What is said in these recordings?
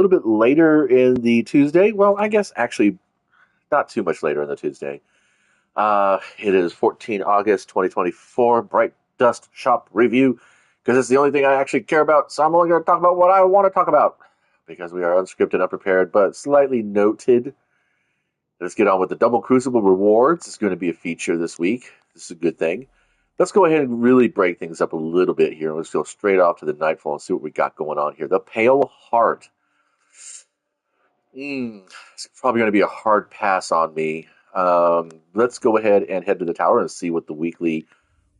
little bit later in the Tuesday. Well, I guess actually not too much later in the Tuesday. It is 14 August 2024. Bright Dust Shop review because it's the only thing I actually care about. So I'm only going to talk about what I want to talk about because we are unscripted, unprepared, but slightly noted. Let's get on with the Double Crucible rewards. It's going to be a feature this week. This is a good thing. Let's go ahead and really break things up a little bit here. Let's go straight off to the Nightfall and see what we got going on here. The Pale Heart. It's probably going to be a hard pass on me. Let's go ahead and head to the tower and see what the weekly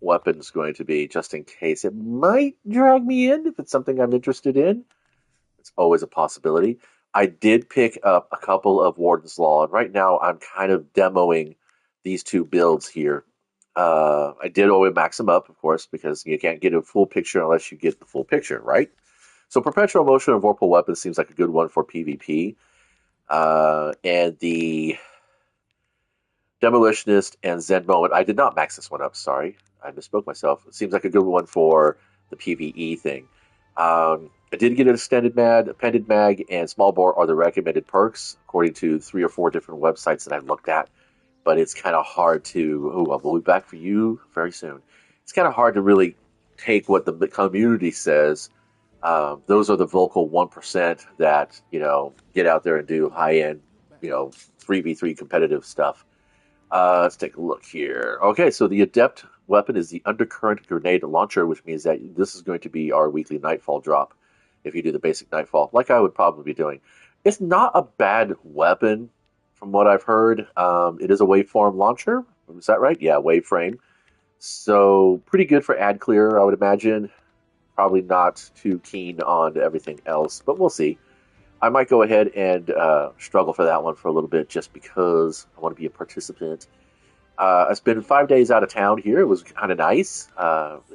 weapon is going to be, just in case. It might drag me in if it's something I'm interested in. It's always a possibility. I did pick up a couple of Warden's Law, and right now I'm kind of demoing these two builds here. I did always max them up, of course, because you can't get a full picture unless you get the full picture, right? So Perpetual Motion and Vorpal Weapon seems like a good one for PvP. And the Demolitionist and Zen Moment, I did not max this one up, sorry. I misspoke myself. It seems like a good one for the PvE thing. I did get an extended mag, appended mag, and small bore are the recommended perks, according to 3 or 4 different websites that I've looked at. But it's kind of hard to, I'll be back for you very soon. It's kind of hard to really take what the community says. Those are the vocal 1% that, get out there and do high-end, 3v3 competitive stuff. Let's take a look here. Okay, so the Adept weapon is the Undercurrent Grenade Launcher, which means that this is going to be our weekly Nightfall drop if you do the basic Nightfall, like I would probably be doing. It's not a bad weapon, from what I've heard. It is a waveform launcher. Is that right? Yeah, waveframe. So pretty good for ad clear, I would imagine. Probably not too keen on everything else, but we'll see. I might go ahead and struggle for that one for a little bit just because I want to be a participant. I spent 5 days out of town here. It was kind of nice,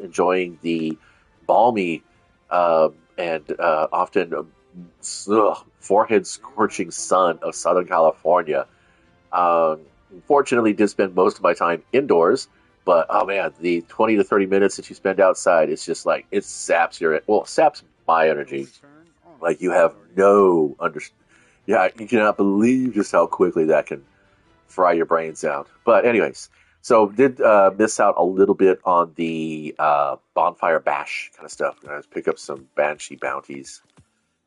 enjoying the balmy and often forehead scorching sun of Southern California. Unfortunately, did spend most of my time indoors, but oh man, the 20 to 30 minutes that you spend outside, it's just like it saps it saps my energy. Like you have no yeah, you cannot believe just how quickly that can fry your brains out. But anyways, so did miss out a little bit on the bonfire bash kind of stuff. I pick up some banshee bounties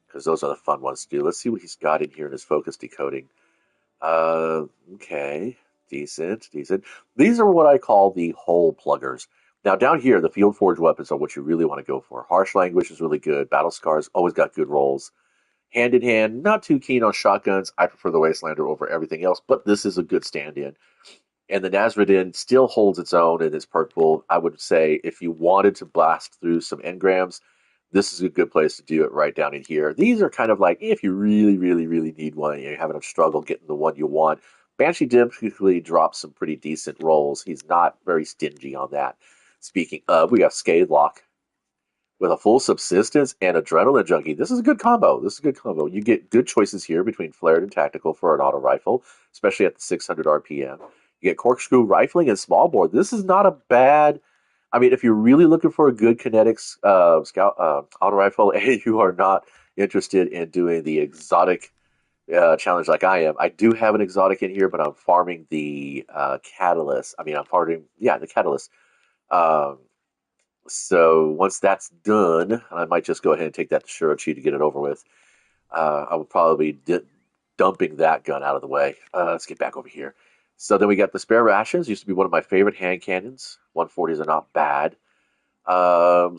because those are the fun ones to do. Let's see what he's got in here in his focus decoding. Okay, decent, decent. These are what I call the hole pluggers. Now down here, the field forge weapons are what you really want to go for. Harsh language is really good. Battle scars always got good rolls. Hand in hand, not too keen on shotguns. I prefer the Wastelander over everything else, but this is a good stand-in. And the Nazradin still holds its own in its perk pool. I would say if you wanted to blast through some engrams, this is a good place to do it right down in here. These are kind of like if you really, really, really need one, you're having a struggle getting the one you want. Banshee typically drops some pretty decent rolls. He's not very stingy on that. Speaking of, we got Scadelock with a full subsistence and adrenaline junkie. This is a good combo. This is a good combo. You get good choices here between flared and tactical for an auto rifle, especially at the 600 RPM. You get corkscrew rifling and small bore. This is not a bad. I mean, if you're really looking for a good kinetics scout auto rifle, and you are not interested in doing the exotic challenge like I am, I do have an exotic in here, but I'm farming the catalyst. I mean, I'm farming the catalyst. Um, so once that's done, I might just go ahead and take that to Shurachi to get it over with. I will probably be dumping that gun out of the way. Let's get back over here. So then we got the spare rations. Used to be one of my favorite hand cannons. 140s are not bad.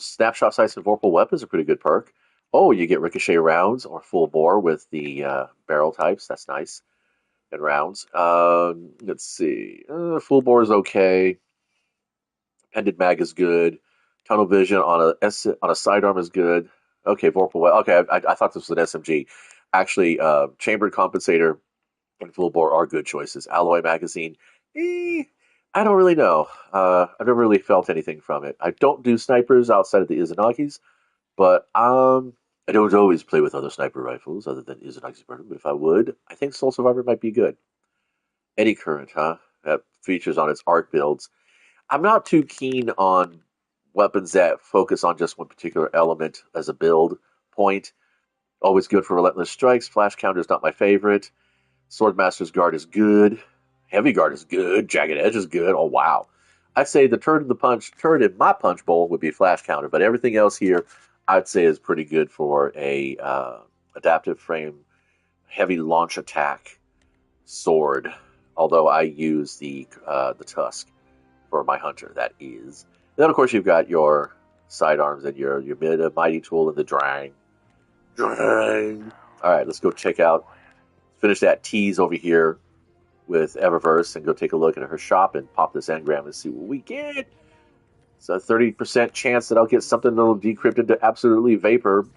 Snapshot sights and vorpal weapons are pretty good perk. Oh, you get ricochet rounds or full bore with the barrel types. That's nice. And rounds. Let's see. Full bore is okay. Pendant mag is good. Tunnel vision on a sidearm is good. Okay, vorpal. Okay, I thought this was an SMG. Actually, chambered compensator and full bore are good choices. Alloy magazine, I don't really know. I've never really felt anything from it. I don't do snipers outside of the Izanagis, but I don't always play with other sniper rifles other than Izanagi's. But if I would, I think Soul Survivor might be good. Eddy Current, huh? That features on its arc builds. I'm not too keen on weapons that focus on just one particular element as a build point. Always good for relentless strikes. Flash counter is not my favorite. Swordmaster's guard is good. Heavy guard is good. Jagged edge is good. Oh wow. I'd say the turd in my punch bowl would be flash counter, but everything else here I'd say is pretty good for a adaptive frame, heavy launch attack sword. Although I use the tusk for my hunter, that is. And then of course you've got your sidearms and your mid mighty tool and the drang. Drang. All right, let's go check out. Finish that tease over here with Eververse and go take a look at her shop and pop this engram and see what we get. It's a 30% chance that I'll get something that'll decrypt into absolutely vapor.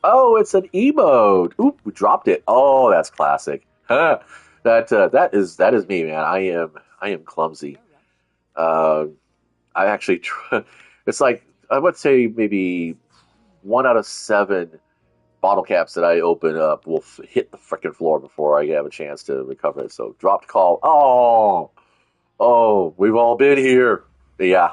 Oh, it's an emote. Oop, we dropped it. Oh, that's classic. Huh. That is me, man. I am clumsy. Uh, I actually it's like I would say maybe 1 out of 7 bottle caps that I open up will hit the freaking floor before I have a chance to recover it. So dropped call. Oh, we've all been here. Yeah,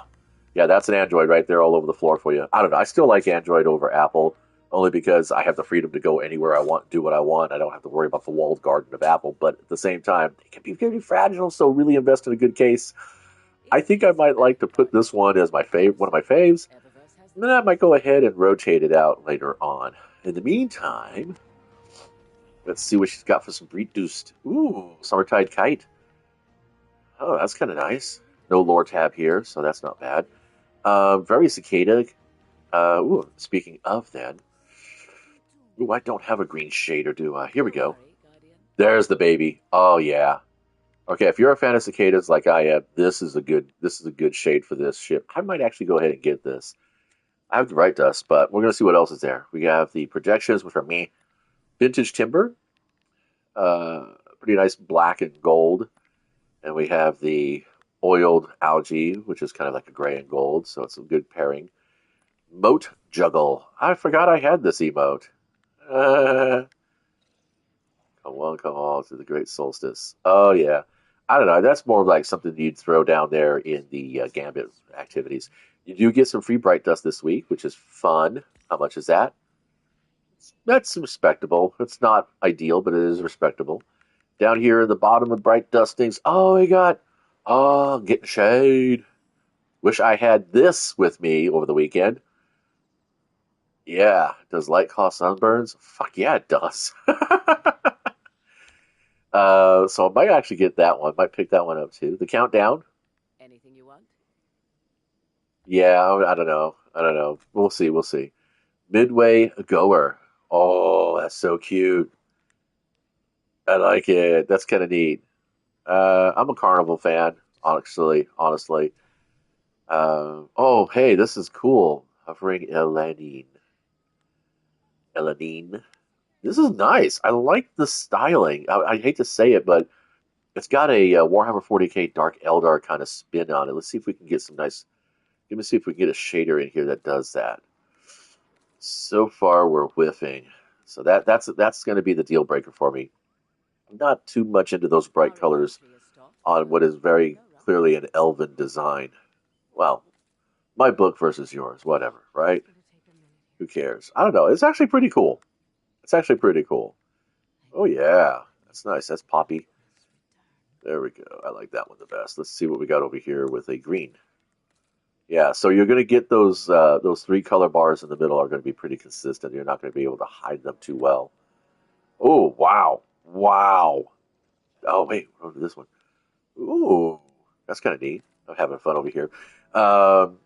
yeah, that's an Android right there all over the floor for you. I don't know. I still like Android over Apple only because I have the freedom to go anywhere I want, do what I want. I don't have to worry about the walled garden of Apple. But at the same time, it can be very fragile. So really invest in a good case. I think I might like to put this one as one of my faves. And then I might go ahead and rotate it out later on. In the meantime, let's see what she's got for some reduced. Ooh, Summertide Kite. Oh, that's kind of nice. No lore tab here, so that's not bad. Very cicada. Speaking of then. Ooh, I don't have a green shader, do I? Here we go. There's the baby. Oh yeah. Okay, if you're a fan of cicadas like I am, this is a good shade for this ship. I might actually go ahead and get this. I have the right dust, but we're gonna see what else is there. We have the projections, which are me. Vintage timber, pretty nice black and gold, and we have the oiled algae, which is kind of like a gray and gold, so it's a good pairing. Moat juggle. I forgot I had this emote. Uh, come on to the great solstice. Oh yeah, I don't know. That's more like something you'd throw down there in the Gambit activities. You do get some free bright dust this week, which is fun. How much is that? That's respectable. It's not ideal, but it is respectable. Down here in the bottom of bright dustings, oh, we got, oh, getting shade. Wish I had this with me over the weekend. Yeah, does light cause sunburns? Fuck yeah, it does. So I might actually get that one. Might pick that one up too. The countdown. Anything you want? Yeah, I don't know. I don't know. We'll see. We'll see. Midway goer. Oh, that's so cute. I like it. That's kind of neat. I'm a Carnival fan, honestly. Honestly. Oh, hey, this is cool. Hovering Elanine. Elanine. This is nice. I like the styling. I hate to say it, but it's got a Warhammer 40k Dark Eldar kind of spin on it. Let's see if we can get some nice. Let me see if we can get a shader in here that does that. So far, we're whiffing. So that's going to be the deal breaker for me. I'm not too much into those bright colors on what is very clearly an elven design. Well, my book versus yours, whatever, right? Who cares? I don't know. It's actually pretty cool. It's actually pretty cool. Oh yeah, that's nice. That's poppy. There we go. I like that one the best. Let's see what we got over here with a green. Yeah, so you're going to get those 3 color bars in the middle are going to be pretty consistent. You're not going to be able to hide them too well. Oh wow, wow. Oh wait, what is this one? Ooh, that's kind of neat. I'm having fun over here. And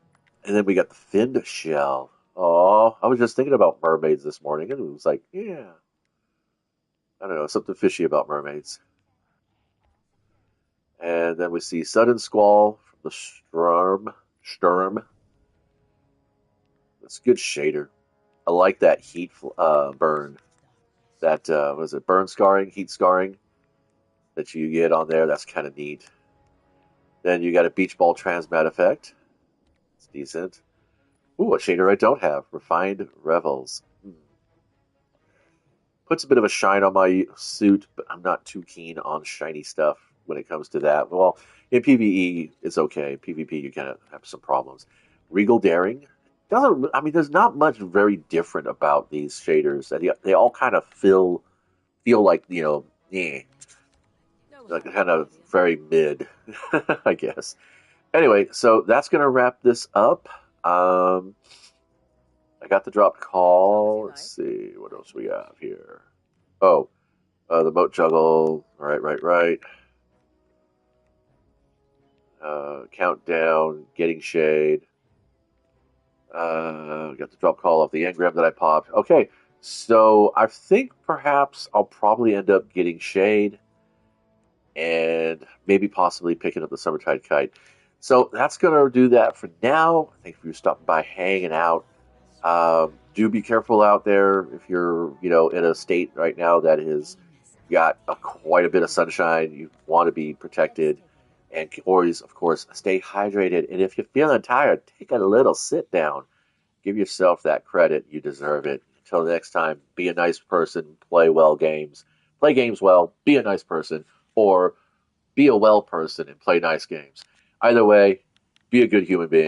then we got the finned shell. Oh, I was just thinking about mermaids this morning, and it was like, yeah, I don't know, something fishy about mermaids. And then we see sudden squall from the storm. Sturm. That's a good shader. I like that heat burn. That was it burn scarring, heat scarring that you get on there. That's kind of neat. Then you got a beach ball transmat effect. It's decent. Ooh, a shader I don't have. Refined Revels. Puts a bit of a shine on my suit, but I'm not too keen on shiny stuff when it comes to that. Well, in PvE, it's okay. PvP, you kind of have some problems. Regal Daring. doesn't. I mean, there's not much very different about these shaders. That they all kind of feel like like kind of very mid, I guess. Anyway, so that's gonna wrap this up. Um, I got the dropped call. Let's see what else we have here. Oh, the boat juggle. Right. Countdown, getting shade. Got the drop call off the engram that I popped. Okay, so I think perhaps I'll probably end up getting shade and maybe possibly picking up the Summertide Kite. So that's gonna do that for now. Thank you for stopping by, hanging out. Do be careful out there if you're, in a state right now that has got quite a bit of sunshine. You want to be protected, and always, of course, stay hydrated. And if you're feeling tired, take a little sit down. Give yourself that credit. You deserve it. Until next time, be a nice person. Play games well. Be a nice person, or be a well person and play nice games. Either way, be a good human being.